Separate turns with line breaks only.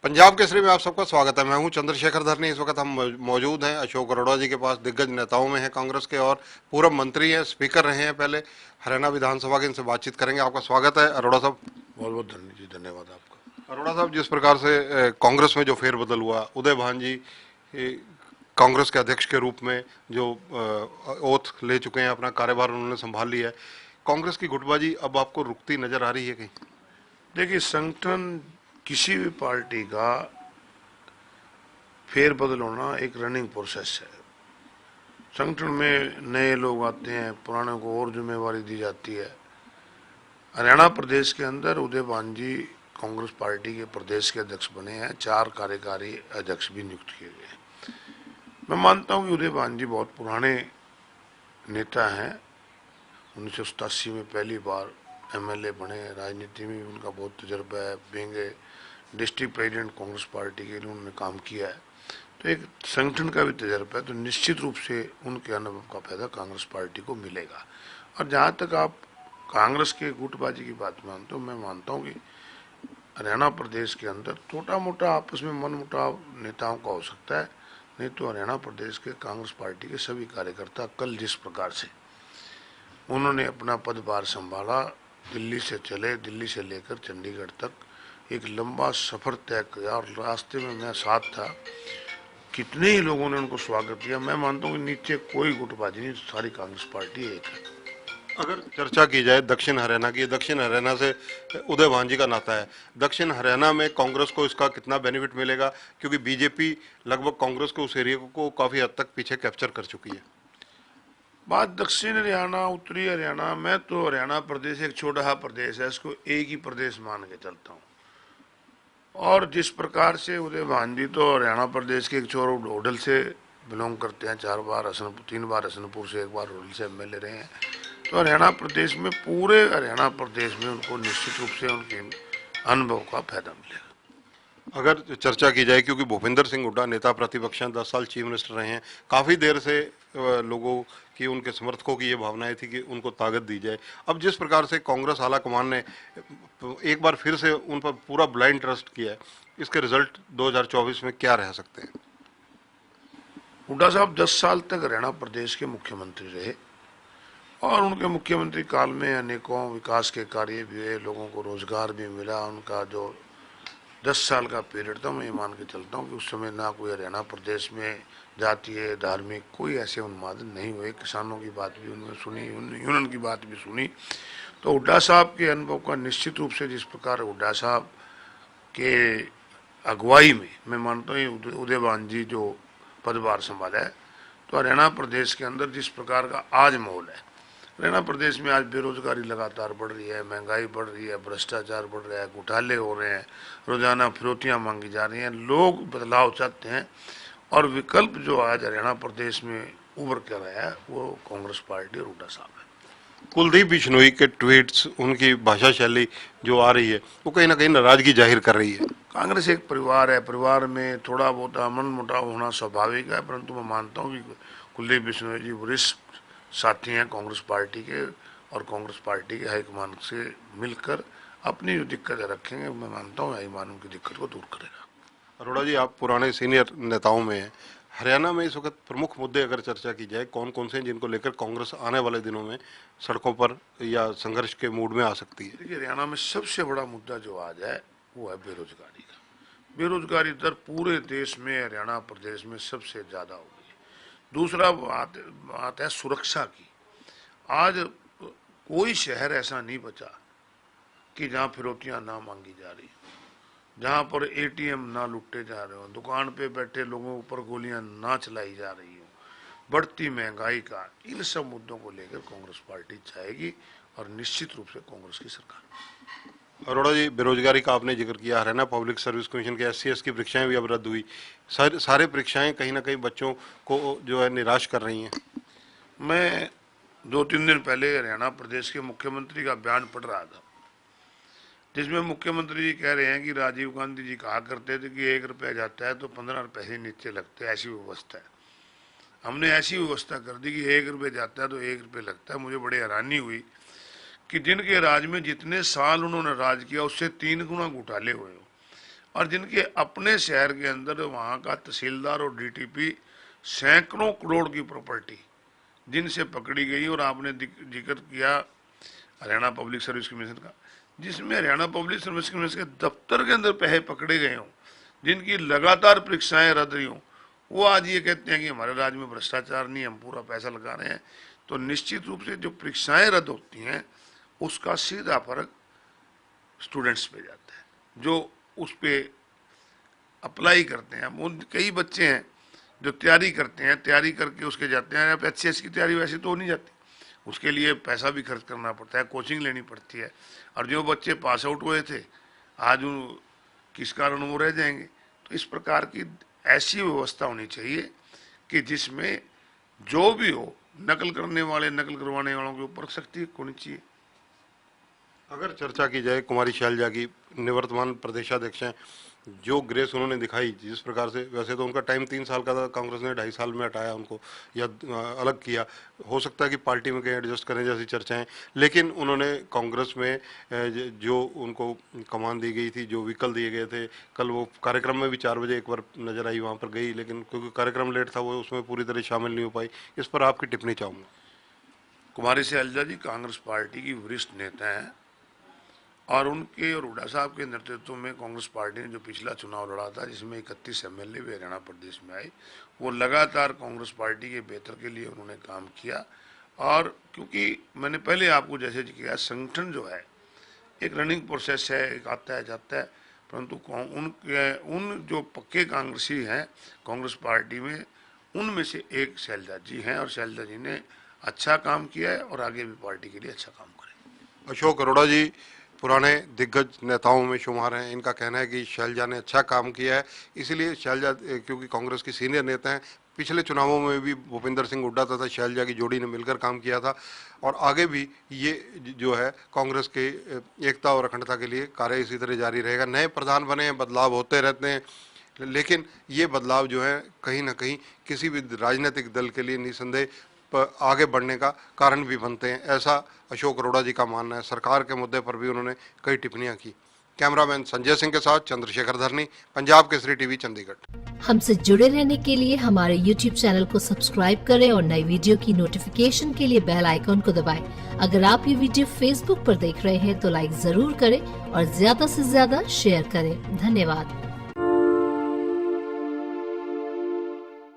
पंजाब केसरी में आप सबका स्वागत है। मैं हूं चंद्रशेखर धरनी। इस वक्त हम मौजूद हैं अशोक अरोड़ा जी के पास। दिग्गज नेताओं में हैं कांग्रेस के और पूर्व मंत्री हैं, स्पीकर रहे हैं पहले हरियाणा विधानसभा के। इनसे बातचीत करेंगे। आपका स्वागत है अरोड़ा साहब।
बहुत बहुत धन्यवाद जी, धन्यवाद आपका।
अरोड़ा साहब, जिस प्रकार से कांग्रेस में जो फेरबदल हुआ, उदय भान जी कांग्रेस के अध्यक्ष के रूप में जो ओथ ले चुके हैं, अपना कार्यभार उन्होंने संभाल लिया है, कांग्रेस की गुटबाजी अब आपको रुकती नजर आ रही है कहीं?
देखिए, संगठन किसी भी पार्टी का फेरबदल होना एक रनिंग प्रोसेस है। संगठन में नए लोग आते हैं, पुराने को और जिम्मेवारी दी जाती है। हरियाणा प्रदेश के अंदर उदय भान जी कांग्रेस पार्टी के प्रदेश के अध्यक्ष बने हैं, 4 कार्यकारी अध्यक्ष भी नियुक्त किए गए। मैं मानता हूं कि उदय भान जी बहुत पुराने नेता हैं। 1987 में पहली बार एमएलए बने। राजनीति में भी उनका बहुत तजर्बा है। Being district president Congress party के लिए उन्होंने काम किया है, तो एक संगठन का भी तजर्बा है। तो निश्चित रूप से उनके अनुभव का फायदा कांग्रेस पार्टी को मिलेगा। और जहाँ तक आप कांग्रेस के गुटबाजी की बात मानते हो, मैं मानता हूँ कि हरियाणा प्रदेश के अंदर छोटा मोटा आपस में मनमुटाव नेताओं का हो सकता है, नहीं तो हरियाणा प्रदेश के कांग्रेस पार्टी के सभी कार्यकर्ता कल जिस प्रकार से उन्होंने अपना पदभार संभाला, दिल्ली से चले, दिल्ली से लेकर चंडीगढ़ तक एक लंबा सफर तय किया और रास्ते में मैं साथ था। कितने ही लोगों ने उनको स्वागत किया। मैं मानता हूँ कि नीचे कोई गुटबाजी नहीं, सारी कांग्रेस पार्टी एक है।
अगर चर्चा की जाए दक्षिण हरियाणा की, दक्षिण हरियाणा से उदय भान जी का नाता है, दक्षिण हरियाणा में कांग्रेस को इसका कितना बेनिफिट मिलेगा? क्योंकि बीजेपी लगभग कांग्रेस के उस एरिया को काफी हद तक पीछे कैप्चर कर चुकी है।
बात दक्षिण हरियाणा, उत्तरी हरियाणा, मैं तो हरियाणा प्रदेश एक छोटा सा प्रदेश है, इसको एक ही प्रदेश मान के चलता हूँ। और जिस प्रकार से उदय भान जी तो हरियाणा प्रदेश के एक छोर होडल से बिलोंग करते हैं, 4 बार हसनपुर, 3 बार हसनपुर से, 1 बार होडल से एमएलए रहे हैं। तो हरियाणा प्रदेश में, पूरे हरियाणा प्रदेश में उनको निश्चित रूप से उनके अनुभव का फायदा मिलेगा।
अगर चर्चा की जाए, क्योंकि भूपेंद्र सिंह हुड्डा नेता प्रतिपक्ष हैं, 10 साल चीफ मिनिस्टर रहे हैं, काफी देर से लोगों की, उनके समर्थकों की ये भावनाएं थी कि उनको ताकत दी जाए। अब जिस प्रकार से कांग्रेस आला कमान ने एक बार फिर से उन पर पूरा ब्लाइंड ट्रस्ट किया है, इसके रिजल्ट 2024 में क्या रह सकते हैं?
हुड्डा साहब 10 साल तक हरियाणा प्रदेश के मुख्यमंत्री रहे और उनके मुख्यमंत्री काल में अनेकों विकास के कार्य भी हुए, लोगों को रोजगार भी मिला। उनका जो 10 साल का पीरियड था, मैं ये मान के चलता हूँ कि उस समय ना कोई हरियाणा प्रदेश में जातीय धार्मिक कोई ऐसे उन्माद नहीं हुए। किसानों की बात भी उन्होंने सुनी, यूनियन की बात भी सुनी। तो हुड्डा साहब के अनुभव का निश्चित रूप से, जिस प्रकार हुड्डा साहब के अगुवाई में मैं मानता हूँ उदय भान जी जो पदभार संभाला है, तो हरियाणा प्रदेश के अंदर जिस प्रकार का आज माहौल है, हरियाणा प्रदेश में आज बेरोजगारी लगातार बढ़ रही है, महंगाई बढ़ रही है, भ्रष्टाचार बढ़ रहा है, घोटाले हो रहे हैं, रोजाना फिरौतियाँ मांगी जा रही हैं, लोग बदलाव चाहते हैं। और विकल्प जो आज हरियाणा प्रदेश में उभर कर आया है वो कांग्रेस पार्टी और हुड्डा साहब है।
कुलदीप बिश्नोई के ट्वीट्स, उनकी भाषा शैली जो आ रही है, वो कहीं ना कहीं नाराजगी जाहिर कर रही है।
कांग्रेस एक परिवार है, परिवार में थोड़ा बहुत मन मुटाव होना स्वाभाविक है, परंतु मैं मानता हूँ कि कुलदीप बिश्नोई जी वरिष्ठ साथी हैं कांग्रेस पार्टी के, और कांग्रेस पार्टी के हाईकमान से मिलकर अपनी जो दिक्कतें रखेंगे, मैं मानता हूँ हाईकमान उनकी दिक्कत को दूर करेगा।
अरोड़ा जी, आप पुराने सीनियर नेताओं में हैं। हरियाणा में इस वक्त प्रमुख मुद्दे अगर चर्चा की जाए, कौन कौन से हैं जिनको लेकर कांग्रेस आने वाले दिनों में सड़कों पर या संघर्ष के मूड में आ सकती है?
देखिए, हरियाणा में सबसे बड़ा मुद्दा जो आज है वो है बेरोजगारी का। बेरोजगारी दर पूरे देश में हरियाणा प्रदेश में सबसे ज्यादा हो गई है। दूसरा बात है सुरक्षा की। आज कोई शहर ऐसा नहीं बचा कि जहाँ फिरौतियाँ ना मांगी जा रही, जहाँ पर एटीएम ना लुटे जा रहे हो, दुकान पे बैठे लोगों पर गोलियां ना चलाई जा रही हो, बढ़ती महंगाई का, इन सब मुद्दों को लेकर कांग्रेस पार्टी चाहेगी और निश्चित रूप से कांग्रेस की सरकार।
अरोड़ा जी, बेरोजगारी का आपने जिक्र किया। हरियाणा पब्लिक सर्विस कमीशन के SC की परीक्षाएं भी अब रद्द हुई। सारे परीक्षाएं कहीं ना कहीं बच्चों को जो है निराश कर रही हैं।
मैं 2-3 दिन पहले हरियाणा प्रदेश के मुख्यमंत्री का बयान पढ़ रहा था, जिसमें मुख्यमंत्री जी कह रहे हैं कि राजीव गांधी जी कहा करते थे कि 1 रुपया जाता है तो 15 रुपये ही नीचे लगते हैं, ऐसी व्यवस्था है। हमने ऐसी व्यवस्था कर दी कि 1 रुपये जाता है तो 1 रुपये लगता है। मुझे बड़ी हैरानी हुई कि जिनके राज में जितने साल उन्होंने राज किया उससे 3 गुना घोटाले हुए हो, और जिनके अपने शहर के अंदर वहाँ का तहसीलदार और डीटीपी सैकड़ों करोड़ की प्रॉपर्टी जिनसे पकड़ी गई। और आपने जिक्र किया हरियाणा पब्लिक सर्विस कमीशन का, जिसमें हरियाणा पब्लिक सर्विस कमीशन के दफ्तर के अंदर पैसे पकड़े गए हों, जिनकी लगातार परीक्षाएं रद्द रही हों, वो आज ये कहते हैं कि हमारे राज्य में भ्रष्टाचार नहीं, हम पूरा पैसा लगा रहे हैं। तो निश्चित रूप से जो परीक्षाएं रद्द होती हैं उसका सीधा फर्क स्टूडेंट्स पे जाता है, जो उस पर अप्लाई करते हैं। उन कई बच्चे हैं जो तैयारी करते हैं, तैयारी करके उसके जाते हैं। HCS की तैयारी वैसे तो हो नहीं जाती, उसके लिए पैसा भी खर्च करना पड़ता है, कोचिंग लेनी पड़ती है। और जो बच्चे पास आउट हुए थे आज उन किस कारण वो रह जाएंगे। तो इस प्रकार की ऐसी व्यवस्था होनी चाहिए कि जिसमें जो भी हो नकल करने वाले, नकल करवाने वालों के ऊपर सख्ती होनी चाहिए।
अगर चर्चा की जाए कुमारी शैलजा की, निवर्तमान प्रदेशाध्यक्ष हैं, जो ग्रेस उन्होंने दिखाई जिस प्रकार से, वैसे तो उनका टाइम 3 साल का था, कांग्रेस ने 2.5 साल में हटाया उनको या अलग किया। हो सकता है कि पार्टी में कहीं एडजस्ट करें जैसी चर्चाएं, लेकिन उन्होंने कांग्रेस में जो उनको कमान दी गई थी, जो विकल्प दिए गए थे, कल वो कार्यक्रम में भी 4 बजे एक बार नजर आई, वहाँ पर गई, लेकिन क्योंकि कार्यक्रम लेट था वो उसमें पूरी तरह शामिल नहीं हो पाई। इस पर आपकी टिप्पणी चाहूँगा।
कुमारी शैलजा जी कांग्रेस पार्टी की वरिष्ठ नेता हैं और उनके और हुड्डा साहब के नेतृत्व में कांग्रेस पार्टी ने जो पिछला चुनाव लड़ा था, जिसमें 31 MLA भी हरियाणा प्रदेश में आए, वो लगातार कांग्रेस पार्टी के बेहतर के लिए उन्होंने काम किया। और क्योंकि मैंने पहले आपको जैसे किया, संगठन जो है एक रनिंग प्रोसेस है, एक आता है जाता है, परंतु उन जो पक्के कांग्रेसी हैं कांग्रेस पार्टी में, उनमें से एक शैलजा जी हैं और शैलजा जी ने अच्छा काम किया है और आगे भी पार्टी के लिए अच्छा काम करें।
अशोक अरोड़ा जी पुराने दिग्गज नेताओं में शुमार हैं, इनका कहना है कि शैलजा ने अच्छा काम किया है, इसीलिए शैलजा क्योंकि कांग्रेस की सीनियर नेता हैं, पिछले चुनावों में भी भूपेंद्र सिंह हुड्डा तथा शैलजा की जोड़ी ने मिलकर काम किया था और आगे भी ये जो है कांग्रेस के एकता और अखंडता के लिए कार्य इसी तरह जारी रहेगा। नए प्रधान बने हैं, बदलाव होते रहते हैं, लेकिन ये बदलाव जो है कहीं ना कहीं किसी भी राजनीतिक दल के लिए निसंदेह आगे बढ़ने का कारण भी बनते हैं, ऐसा अशोक अरोड़ा जी का मानना है। सरकार के मुद्दे पर भी उन्होंने कई टिप्पणियां की। कैमरामैन संजय सिंह के साथ चंद्रशेखर धरनी, पंजाब केसरी टीवी, चंडीगढ़।
हमसे जुड़े रहने के लिए हमारे YouTube चैनल को सब्सक्राइब करें और नई वीडियो की नोटिफिकेशन के लिए बेल आइकॉन को दबाएं। अगर आप ये वीडियो Facebook पर देख रहे हैं तो लाइक जरूर करें और ज्यादा से ज्यादा शेयर करें। धन्यवाद।